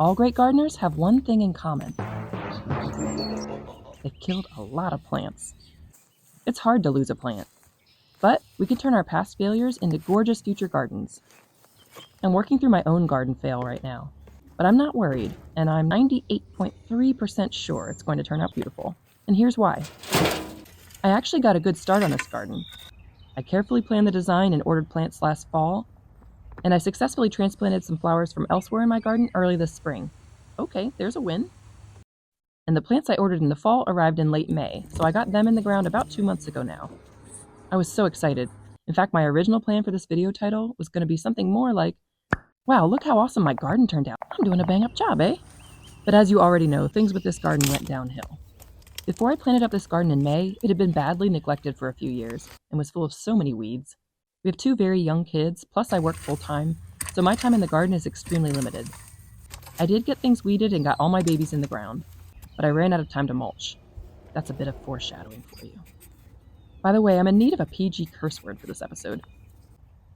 All great gardeners have one thing in common. They've killed a lot of plants. It's hard to lose a plant, but we can turn our past failures into gorgeous future gardens. I'm working through my own garden fail right now, but I'm not worried, and I'm 98.3% sure it's going to turn out beautiful. And here's why. I actually got a good start on this garden. I carefully planned the design and ordered plants last fall, and I successfully transplanted some flowers from elsewhere in my garden early this spring. Okay, there's a win. And the plants I ordered in the fall arrived in late May, so I got them in the ground about 2 months ago now. I was so excited. In fact, my original plan for this video title was going to be something more like, "Wow, look how awesome my garden turned out. I'm doing a bang-up job, eh?" But as you already know, things with this garden went downhill. Before I planted up this garden in May, it had been badly neglected for a few years and was full of so many weeds. We have 2 very young kids, plus I work full-time, so my time in the garden is extremely limited. I did get things weeded and got all my babies in the ground, but I ran out of time to mulch. That's a bit of foreshadowing for you. By the way, I'm in need of a PG curse word for this episode.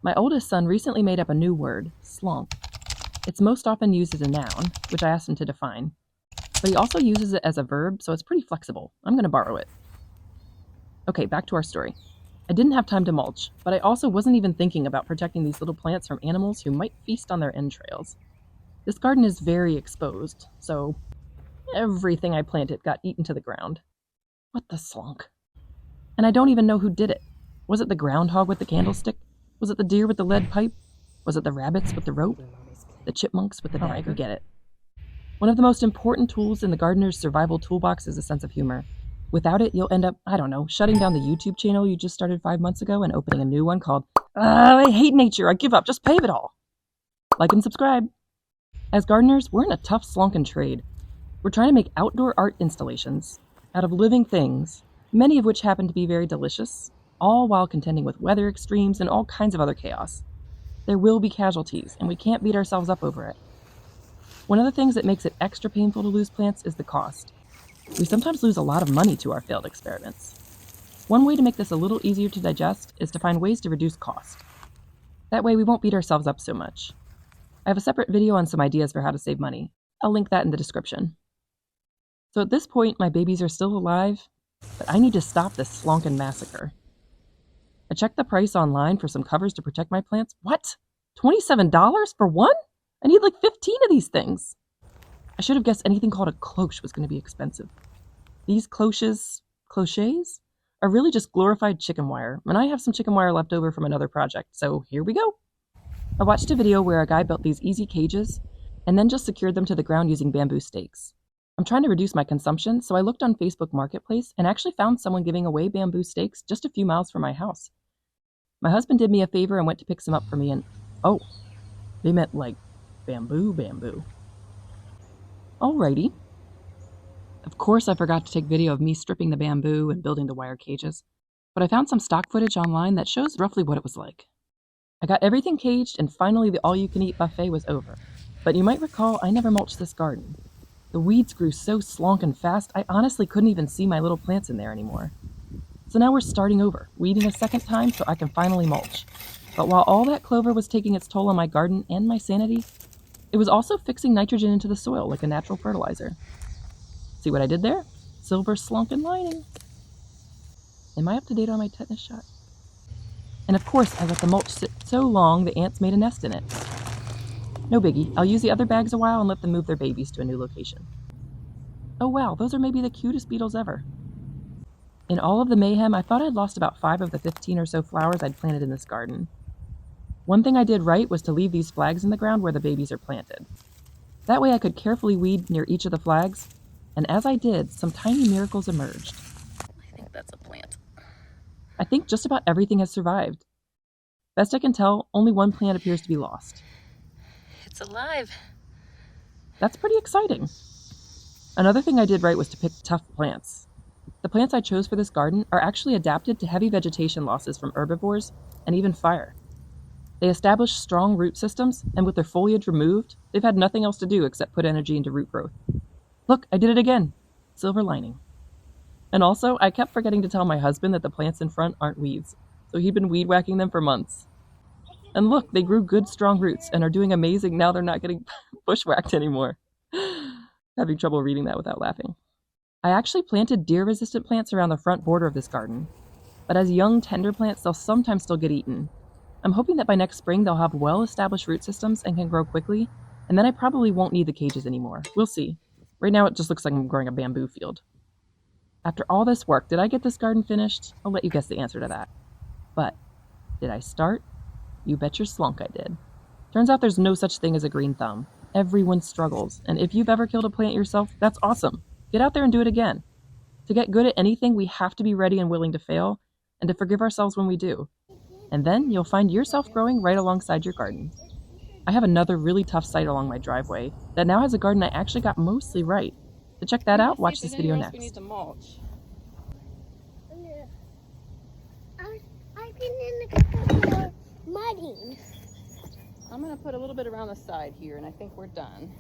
My oldest son recently made up a new word, slonk. It's most often used as a noun, which I asked him to define, but he also uses it as a verb, so it's pretty flexible. I'm going to borrow it. Okay, back to our story. I didn't have time to mulch, but I also wasn't even thinking about protecting these little plants from animals who might feast on their entrails. This garden is very exposed, so everything I planted got eaten to the ground. What the slonk? And I don't even know who did it. Was it the groundhog with the candlestick? Was it the deer with the lead pipe? Was it the rabbits with the rope? The chipmunks with the knife? You get it. One of the most important tools in the gardener's survival toolbox is a sense of humor. Without it, you'll end up, shutting down the YouTube channel you just started 5 months ago and opening a new one called, I hate nature, I give up, just pave it all. Like and subscribe. As gardeners, we're in a tough slonkin' trade. We're trying to make outdoor art installations out of living things, many of which happen to be very delicious, all while contending with weather extremes and all kinds of other chaos. There will be casualties, and we can't beat ourselves up over it. One of the things that makes it extra painful to lose plants is the cost. We sometimes lose a lot of money to our failed experiments. One way to make this a little easier to digest is to find ways to reduce cost. That way we won't beat ourselves up so much. I have a separate video on some ideas for how to save money. I'll link that in the description. So at this point, my babies are still alive, but I need to stop this slonkin' massacre. I checked the price online for some covers to protect my plants. What? $27 for one? I need like 15 of these things. I should have guessed anything called a cloche was going to be expensive. These cloches are really just glorified chicken wire, and I have some chicken wire left over from another project, so here we go. I watched a video where a guy built these easy cages and then just secured them to the ground using bamboo stakes. I'm trying to reduce my consumption, so I looked on Facebook Marketplace and actually found someone giving away bamboo stakes just a few miles from my house. My husband did me a favor and went to pick some up for me, and oh, they meant like bamboo. Alrighty. Of course I forgot to take video of me stripping the bamboo and building the wire cages, but I found some stock footage online that shows roughly what it was like. I got everything caged, and finally the all-you-can-eat buffet was over. But you might recall I never mulched this garden. The weeds grew so slonkin' fast, I honestly couldn't even see my little plants in there anymore. So now we're starting over, weeding a second time so I can finally mulch. But while all that clover was taking its toll on my garden and my sanity, it was also fixing nitrogen into the soil like a natural fertilizer. See what I did there? Silver slonkin' lining. Am I up to date on my tetanus shot? And of course, I let the mulch sit so long the ants made a nest in it. No biggie, I'll use the other bags a while and let them move their babies to a new location. Oh wow, those are maybe the cutest beetles ever. In all of the mayhem, I thought I'd lost about 5 of the 15 or so flowers I'd planted in this garden. One thing I did right was to leave these flags in the ground where the babies are planted. That way I could carefully weed near each of the flags, and as I did, some tiny miracles emerged. I think that's a plant. I think just about everything has survived. Best I can tell, only one plant appears to be lost. It's alive. That's pretty exciting. Another thing I did right was to pick tough plants. The plants I chose for this garden are actually adapted to heavy vegetation losses from herbivores and even fire. They establish strong root systems, and with their foliage removed, they've had nothing else to do except put energy into root growth. Look, I did it again. Silver lining. And also, I kept forgetting to tell my husband that the plants in front aren't weeds, so he'd been weed whacking them for months. And look, they grew good strong roots and are doing amazing now they're not getting bushwhacked anymore. Having trouble reading that without laughing. I actually planted deer-resistant plants around the front border of this garden, but as young, tender plants, they'll sometimes still get eaten. I'm hoping that by next spring they'll have well-established root systems and can grow quickly, and then I probably won't need the cages anymore. We'll see. Right now it just looks like I'm growing a bamboo field. After all this work, did I get this garden finished? I'll let you guess the answer to that. But did I start? You bet your slunk I did. Turns out there's no such thing as a green thumb. Everyone struggles, and if you've ever killed a plant yourself, that's awesome. Get out there and do it again. To get good at anything, we have to be ready and willing to fail, and to forgive ourselves when we do. And then you'll find yourself growing right alongside your garden. I have another really tough site along my driveway that now has a garden I actually got mostly right. To check that out, watch this video next. We need to mulch. I've been in the mudding. I'm gonna put a little bit around the side here, and I think we're done.